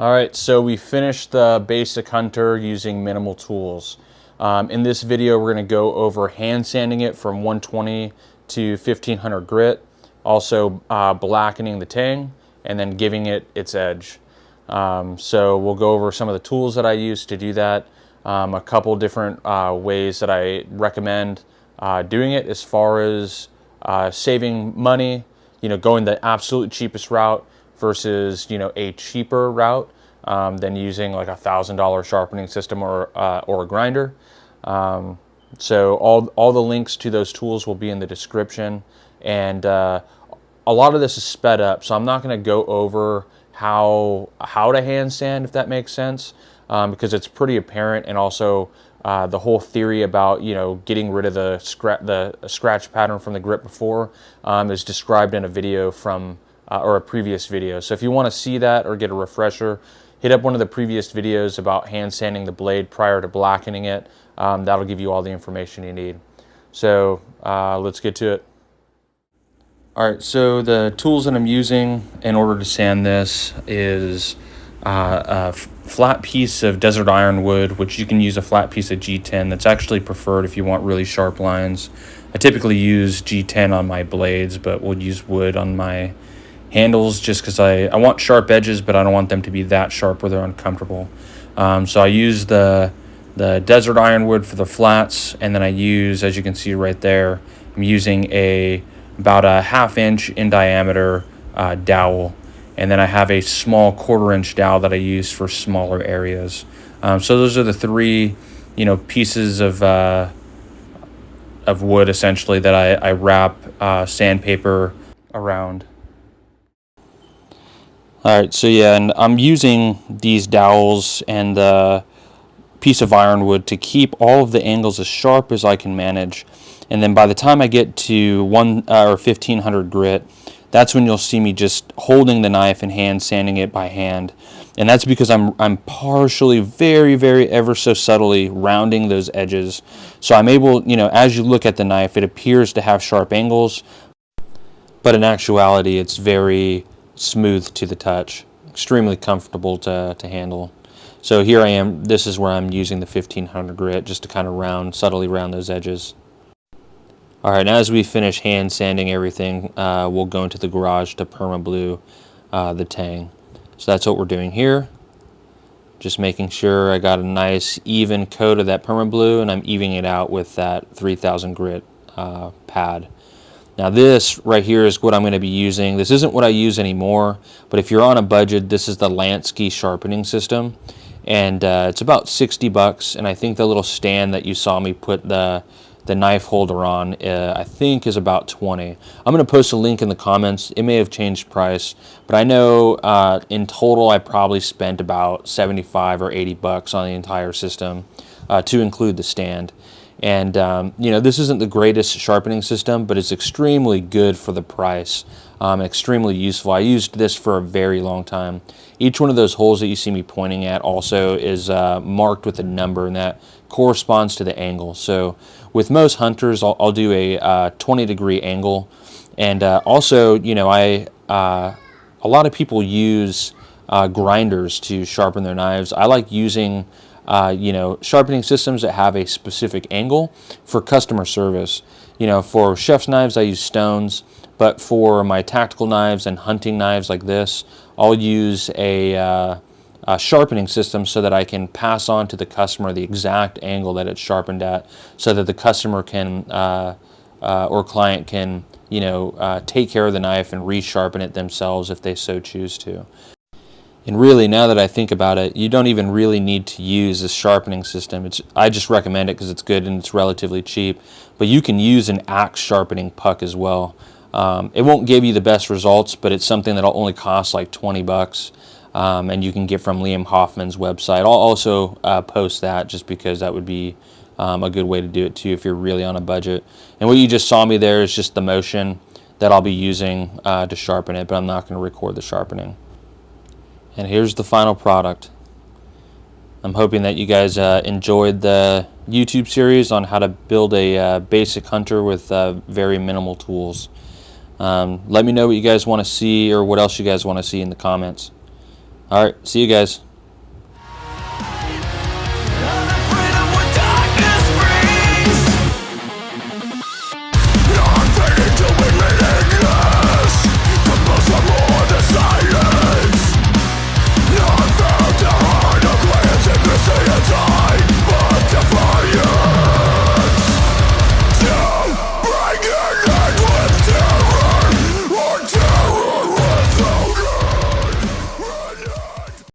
All right, so we finished the basic hunter using minimal tools. In this video, we're going to go over hand sanding it from 120 to 1500 grit, also blackening the tang, and then giving it its edge. So we'll go over some of the tools that I use to do that, a couple different ways that I recommend doing it as far as saving money, going the absolute cheapest route versus, a cheaper route than using like $1,000 sharpening system or a grinder. So all the links to those tools will be in the description, and a lot of this is sped up, so I'm not going to go over how to hand sand, if that makes sense, because it's pretty apparent, and also the whole theory about getting rid of the scratch pattern from the grip before is described in a video from or a previous video. So if you want to see that or get a refresher, hit up one of the previous videos about hand sanding the blade prior to blackening it. That'll give you all the information you need. So let's get to it. All right, so the tools that I'm using in order to sand this is a flat piece of desert ironwood, which you can use a flat piece of G10. That's actually preferred if you want really sharp lines. I typically use G10 on my blades, but would use wood on my handles just because I want sharp edges, but I don't want them to be that sharp where they're uncomfortable. So I use the desert ironwood for the flats, and then I use, as you can see right there, I'm using about a 1/2 inch in diameter dowel, and then I have a small 1/4 inch dowel that I use for smaller areas. So those are the three pieces of wood essentially that I wrap sandpaper around. All right, so yeah, and I'm using these dowels and the piece of ironwood to keep all of the angles as sharp as I can manage. And then by the time I get to 1500 grit, that's when you'll see me just holding the knife and hand sanding it by hand. And that's because I'm partially, very, very ever so subtly rounding those edges. So I'm able, as you look at the knife, it appears to have sharp angles, but in actuality, it's very smooth to the touch, extremely comfortable to handle. So here I am, this is where I'm using the 1500 grit just to kind of subtly round those edges. All right, now as we finish hand sanding everything, we'll go into the garage to perma blue the tang. So that's what we're doing here. Just making sure I got a nice even coat of that perma blue, and I'm evening it out with that 3000 grit pad. Now this right here is what I'm going to be using. This isn't what I use anymore, but if you're on a budget, this is the Lansky sharpening system, and it's about 60 bucks. And I think the little stand that you saw me put the knife holder on, I think is about 20. I'm going to post a link in the comments. It may have changed price, but I know in total I probably spent about 75 or 80 bucks on the entire system to include the stand. And this isn't the greatest sharpening system, but it's extremely good for the price, extremely useful. I used this for a very long time. Each one of those holes that you see me pointing at also is marked with a number, and that corresponds to the angle. So with most hunters, I'll do a 20-degree angle. And also, a lot of people use grinders to sharpen their knives. I like using sharpening systems that have a specific angle for customer service. For chef's knives, I use stones, but for my tactical knives and hunting knives like this, I'll use a sharpening system so that I can pass on to the customer the exact angle that it's sharpened at, so that the customer can or client can take care of the knife and resharpen it themselves if they so choose to. And really, now that I think about it, you don't even really need to use this sharpening system. I just recommend it because it's good and it's relatively cheap. But you can use an axe sharpening puck as well. It won't give you the best results, but it's something that'll only cost like 20 bucks. And you can get from Liam Hoffman's website. I'll also post that just because that would be a good way to do it too if you're really on a budget. And what you just saw me there is just the motion that I'll be using to sharpen it, but I'm not going to record the sharpening. And here's the final product. I'm hoping that you guys enjoyed the YouTube series on how to build a basic hunter with very minimal tools. Let me know what you guys want to see or what else you guys want to see in the comments. All right, see you guys.